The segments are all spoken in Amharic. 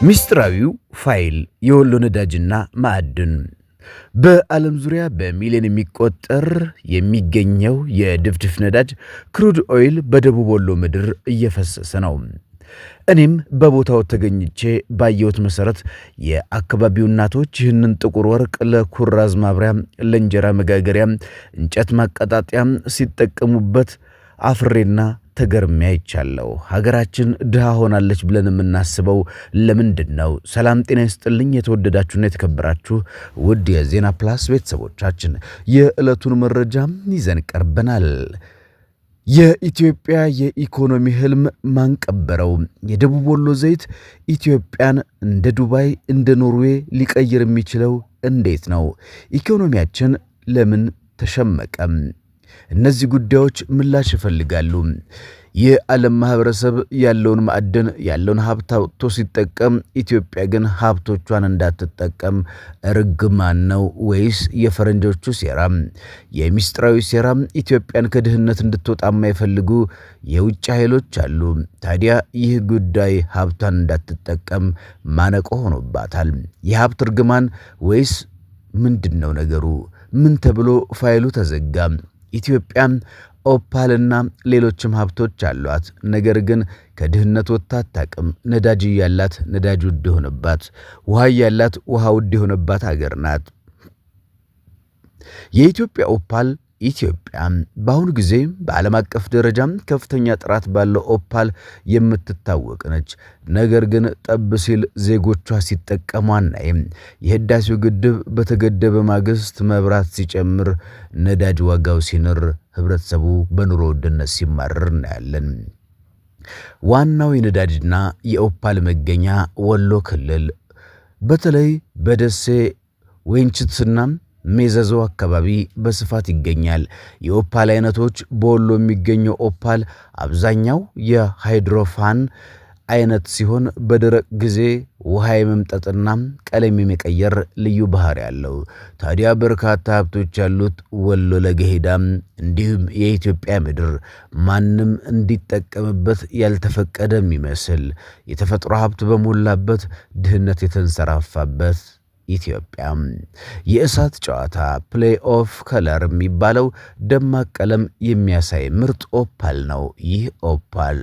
ሚስጥራዊው ፋይል የወሎ ነዳጅና ማዕድን በዓለም ዙሪያ በሚሊዮን የሚቆጠር የሚገኘው የድፍድፍ ነዳጅ ክሩድ ኦይል በደቡብ ወሎ ምድር እየፈሰሰ ነው። እኔም በቦታው ተገኝቼ ባየሁት መሰረት የአካባቢው እናቶች ይህንን ጥቁር ወርቅ ለኩራዝ ማብሪያ፣ ለእንጀራ መጋገሪያ፣ እንጨት ማቀጣጠያ ሲጠቀሙበት አፍሬና ተገርሜ አይቻለሁ። ሀገራችን ድሃ ሆናለች ብለን የምናስበው ለምንድን ነው? ሰላም ጤና ይስጥልኝ። የተወደዳችሁና የተከበራችሁ ውድ የዜና ፕላስ ቤተሰቦቻችን የዕለቱን መረጃ ይዘን ቀርበናል። የኢትዮጵያ የኢኮኖሚ ህልም ማንቀበረው? የደቡብ ወሎ ዘይት ኢትዮጵያን እንደ ዱባይ እንደ ኖርዌይ ሊቀይር የሚችለው እንዴት ነው? ኢኮኖሚያችን ለምን ተሸመቀም? እነዚህ ጉዳዮች ምላሽ ይፈልጋሉ። የዓለም ማህበረሰብ ያለውን ማዕድን ያለውን ሀብት አውጥቶ ሲጠቀም፣ ኢትዮጵያ ግን ሀብቶቿን እንዳትጠቀም ርግማን ነው ወይስ የፈረንጆቹ ሴራ? የሚስጥራዊ ሴራ ኢትዮጵያን ከድህነት እንድትወጣ የማይፈልጉ የውጭ ኃይሎች አሉ። ታዲያ ይህ ጉዳይ ሀብቷን እንዳትጠቀም ማነቆ ሆኖባታል። የሀብት ርግማን ወይስ ምንድን ነው ነገሩ? ምን ተብሎ ፋይሉ ተዘጋ? ኢትዮጵያ ኦፓልና ሌሎችም ሀብቶች አሏት። ነገር ግን ከድህነት ወጥታ አታውቅም። ነዳጅ ያላት ነዳጅ ውድ የሆነባት፣ ውሃ ያላት ውሃ ውድ የሆነባት ሀገር ናት። የኢትዮጵያ ኦፓል ኢትዮጵያ በአሁኑ ጊዜ በዓለም አቀፍ ደረጃ ከፍተኛ ጥራት ባለው ኦፓል የምትታወቅ ነች። ነገር ግን ጠብ ሲል ዜጎቿ ሲጠቀሙ አናይም። የህዳሴው ግድብ በተገደበ ማግስት መብራት ሲጨምር፣ ነዳጅ ዋጋው ሲንር፣ ህብረተሰቡ በኑሮ ውድነት ሲማረር እናያለን። ዋናው የነዳጅና የኦፓል መገኛ ወሎ ክልል በተለይ በደሴ ወይንችትና ሜዘዞ አካባቢ በስፋት ይገኛል። የኦፓል አይነቶች በወሎ የሚገኘው ኦፓል አብዛኛው የሃይድሮፋን አይነት ሲሆን በደረቅ ጊዜ ውሃ የመምጠጥና ቀለም የመቀየር ልዩ ባህሪ ያለው። ታዲያ በርካታ ሀብቶች ያሉት ወሎ ለገሄዳም እንዲሁም የኢትዮጵያ ምድር ማንም እንዲጠቀምበት ያልተፈቀደ የሚመስል የተፈጥሮ ሀብት በሞላበት ድህነት የተንሰራፋበት ኢትዮጵያ የእሳት ጨዋታ ፕሌይ ኦፍ ከለር የሚባለው ደማቅ ቀለም የሚያሳይ ምርጥ ኦፓል ነው። ይህ ኦፓል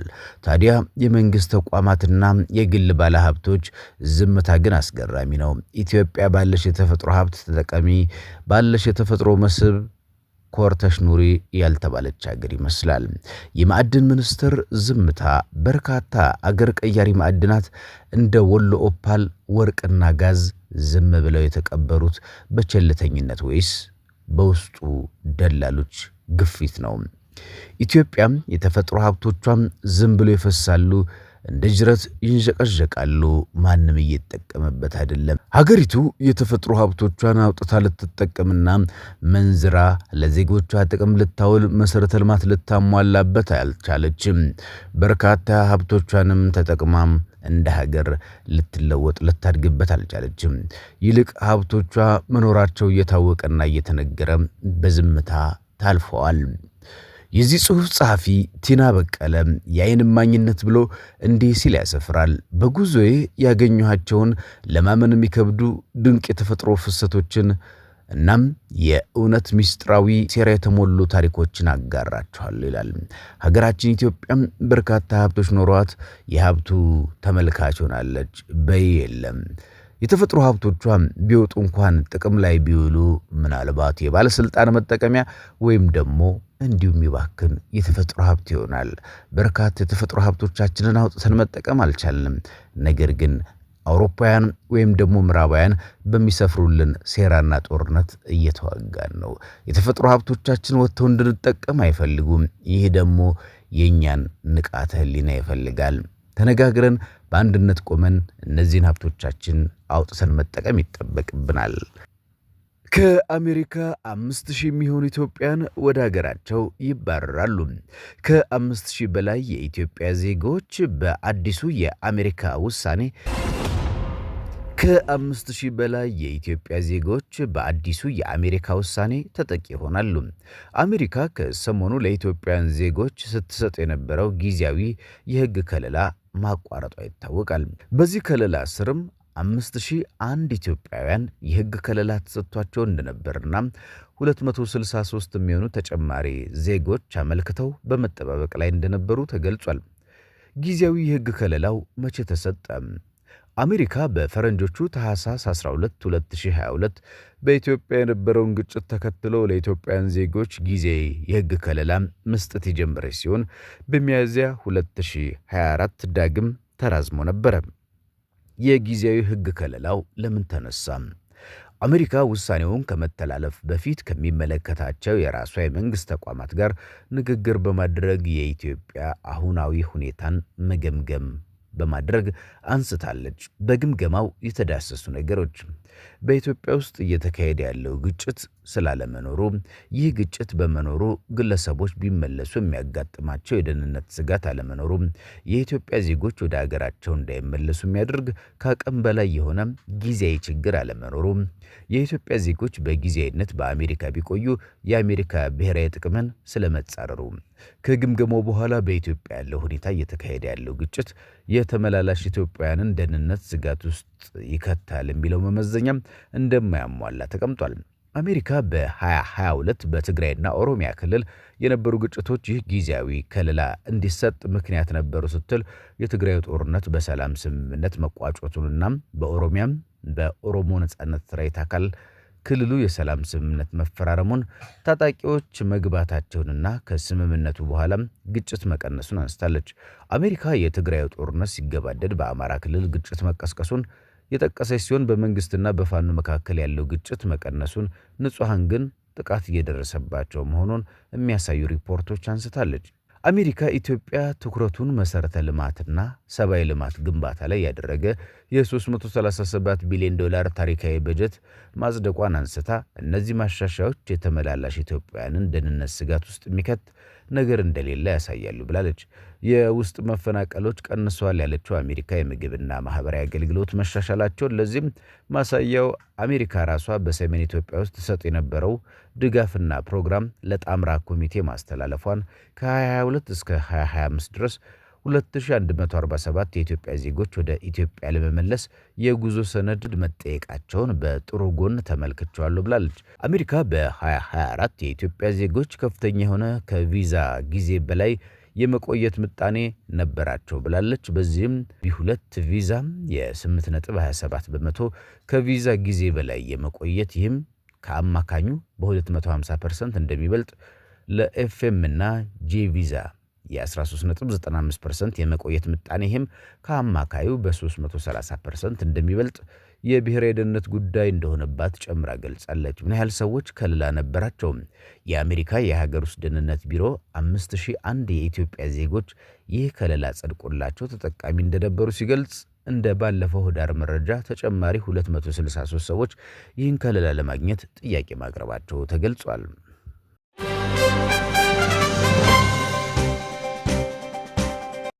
ታዲያ የመንግስት ተቋማትና የግል ባለሀብቶች ዝምታ ግን አስገራሚ ነው። ኢትዮጵያ ባለሽ የተፈጥሮ ሀብት ተጠቃሚ፣ ባለሽ የተፈጥሮ መስህብ ኮርተሽ ኑሪ ያልተባለች ሀገር ይመስላል። የማዕድን ሚኒስቴር ዝምታ። በርካታ አገር ቀያሪ ማዕድናት እንደ ወሎ ኦፓል፣ ወርቅና ጋዝ ዝም ብለው የተቀበሩት በቸልተኝነት ወይስ በውስጡ ደላሎች ግፊት ነው? ኢትዮጵያም የተፈጥሮ ሀብቶቿም ዝም ብለው ይፈሳሉ፣ እንደ ጅረት ይንዠቀዠቃሉ። ማንም እየተጠቀመበት አይደለም። ሀገሪቱ የተፈጥሮ ሀብቶቿን አውጥታ ልትጠቀምና መንዝራ ለዜጎቿ ጥቅም ልታውል መሰረተ ልማት ልታሟላበት አልቻለችም። በርካታ ሀብቶቿንም ተጠቅማም እንደ ሀገር ልትለወጥ ልታድግበት አልቻለችም። ይልቅ ሀብቶቿ መኖራቸው እየታወቀና እየተነገረ በዝምታ ታልፈዋል። የዚህ ጽሑፍ ጸሐፊ ቲና በቀለ የዓይን እማኝነት ብሎ እንዲህ ሲል ያሰፍራል። በጉዞዬ ያገኘኋቸውን ለማመን የሚከብዱ ድንቅ የተፈጥሮ ፍሰቶችን እናም የእውነት ሚስጥራዊ ሴራ የተሞሉ ታሪኮችን አጋራችኋለሁ ይላል። ሀገራችን ኢትዮጵያም በርካታ ሀብቶች ኖሯት የሀብቱ ተመልካች ሆናለች። በይ የለም የተፈጥሮ ሀብቶቿ ቢወጡ እንኳን ጥቅም ላይ ቢውሉ ምናልባት የባለስልጣን መጠቀሚያ ወይም ደግሞ እንዲሁም ይባክን የተፈጥሮ ሀብት ይሆናል። በርካታ የተፈጥሮ ሀብቶቻችንን አውጥተን መጠቀም አልቻልንም። ነገር ግን አውሮፓውያን ወይም ደግሞ ምዕራባውያን በሚሰፍሩልን ሴራና ጦርነት እየተዋጋን ነው። የተፈጥሮ ሀብቶቻችን ወጥተው እንድንጠቀም አይፈልጉም። ይህ ደግሞ የኛን ንቃተ ህሊና ይፈልጋል። ተነጋግረን በአንድነት ቆመን እነዚህን ሀብቶቻችን አውጥተን መጠቀም ይጠበቅብናል። ከአሜሪካ 5000 የሚሆኑ ኢትዮጵያን ወደ ሀገራቸው ይባረራሉ። ከ5000 በላይ የኢትዮጵያ ዜጎች በአዲሱ የአሜሪካ ውሳኔ ከ5000 በላይ የኢትዮጵያ ዜጎች በአዲሱ የአሜሪካ ውሳኔ ተጠቂ ይሆናሉ። አሜሪካ ከሰሞኑ ለኢትዮጵያውያን ዜጎች ስትሰጥ የነበረው ጊዜያዊ የሕግ ከለላ ማቋረጧ ይታወቃል። በዚህ ከለላ ስርም 5001 ኢትዮጵያውያን የሕግ ከለላ ተሰጥቷቸው እንደነበርና 263 የሚሆኑ ተጨማሪ ዜጎች አመልክተው በመጠባበቅ ላይ እንደነበሩ ተገልጿል። ጊዜያዊ የሕግ ከለላው መቼ ተሰጠ? አሜሪካ በፈረንጆቹ ታህሳስ 12 2022 በኢትዮጵያ የነበረውን ግጭት ተከትሎ ለኢትዮጵያውያን ዜጎች ጊዜ የሕግ ከለላ መስጠት የጀመረች ሲሆን በሚያዝያ 2024 ዳግም ተራዝሞ ነበረ። የጊዜያዊ ሕግ ከለላው ለምን ተነሳ? አሜሪካ ውሳኔውን ከመተላለፍ በፊት ከሚመለከታቸው የራሷ የመንግስት ተቋማት ጋር ንግግር በማድረግ የኢትዮጵያ አሁናዊ ሁኔታን መገምገም በማድረግ አንስታለች። በግምገማው የተዳሰሱ ነገሮች በኢትዮጵያ ውስጥ እየተካሄደ ያለው ግጭት ስላለመኖሩ፣ ይህ ግጭት በመኖሩ ግለሰቦች ቢመለሱ የሚያጋጥማቸው የደህንነት ስጋት አለመኖሩ፣ የኢትዮጵያ ዜጎች ወደ ሀገራቸው እንዳይመለሱ የሚያደርግ ከአቅም በላይ የሆነ ጊዜያዊ ችግር አለመኖሩ፣ የኢትዮጵያ ዜጎች በጊዜያዊነት በአሜሪካ ቢቆዩ የአሜሪካ ብሔራዊ ጥቅምን ስለመጻረሩ፣ ከግምገማው በኋላ በኢትዮጵያ ያለው ሁኔታ እየተካሄደ ያለው ግጭት የተመላላሽ ኢትዮጵያውያንን ደህንነት ስጋት ውስጥ ይከታል የሚለው መመዘኛም እንደማያሟላ ተቀምጧል። አሜሪካ በ2022 በትግራይና ኦሮሚያ ክልል የነበሩ ግጭቶች ይህ ጊዜያዊ ከለላ እንዲሰጥ ምክንያት ነበሩ ስትል የትግራዩ ጦርነት በሰላም ስምምነት መቋጨቱንና በኦሮሚያም በኦሮሞ ነጻነት ሰራዊት አካል ክልሉ የሰላም ስምምነት መፈራረሙን ታጣቂዎች መግባታቸውንና ከስምምነቱ በኋላም ግጭት መቀነሱን አንስታለች። አሜሪካ የትግራዩ ጦርነት ሲገባደድ በአማራ ክልል ግጭት መቀስቀሱን የጠቀሰች ሲሆን በመንግስትና በፋኖ መካከል ያለው ግጭት መቀነሱን፣ ንጹሐን ግን ጥቃት እየደረሰባቸው መሆኑን የሚያሳዩ ሪፖርቶች አንስታለች። አሜሪካ ኢትዮጵያ ትኩረቱን መሰረተ ልማትና ሰብአዊ ልማት ግንባታ ላይ ያደረገ የ337 ቢሊዮን ዶላር ታሪካዊ በጀት ማጽደቋን አንስታ እነዚህ ማሻሻያዎች የተመላላሽ ኢትዮጵያውያንን ደህንነት ስጋት ውስጥ የሚከት ነገር እንደሌለ ያሳያሉ ብላለች። የውስጥ መፈናቀሎች ቀንሰዋል ያለችው አሜሪካ የምግብና ማህበራዊ አገልግሎት መሻሻላቸውን፣ ለዚህም ማሳያው አሜሪካ ራሷ በሰሜን ኢትዮጵያ ውስጥ ተሰጥ የነበረው ድጋፍና ፕሮግራም ለጣምራ ኮሚቴ ማስተላለፏን ከ2022 እስከ 2025 ድረስ 2147 የኢትዮጵያ ዜጎች ወደ ኢትዮጵያ ለመመለስ የጉዞ ሰነድ መጠየቃቸውን በጥሩ ጎን ተመልክቻለሁ ብላለች። አሜሪካ በ2024 የኢትዮጵያ ዜጎች ከፍተኛ የሆነ ከቪዛ ጊዜ በላይ የመቆየት ምጣኔ ነበራቸው ብላለች። በዚህም ቢ2 ቪዛ የ8.27 በመቶ ከቪዛ ጊዜ በላይ የመቆየት ይህም ከአማካኙ በ250% እንደሚበልጥ፣ ለኤፍኤም እና ጄ ቪዛ የ13.95% የመቆየት ምጣኔ ይህም ከአማካዩ በ330% እንደሚበልጥ የብሔራዊ ደህንነት ጉዳይ እንደሆነባት ጨምራ ገልጻለች። ምን ያህል ሰዎች ከለላ ነበራቸው? የአሜሪካ የሀገር ውስጥ ደህንነት ቢሮ 5001 የኢትዮጵያ ዜጎች ይህ ከለላ ጸድቆላቸው ተጠቃሚ እንደነበሩ ሲገልጽ እንደ ባለፈው ህዳር መረጃ ተጨማሪ 263 ሰዎች ይህን ከለላ ለማግኘት ጥያቄ ማቅረባቸው ተገልጿል።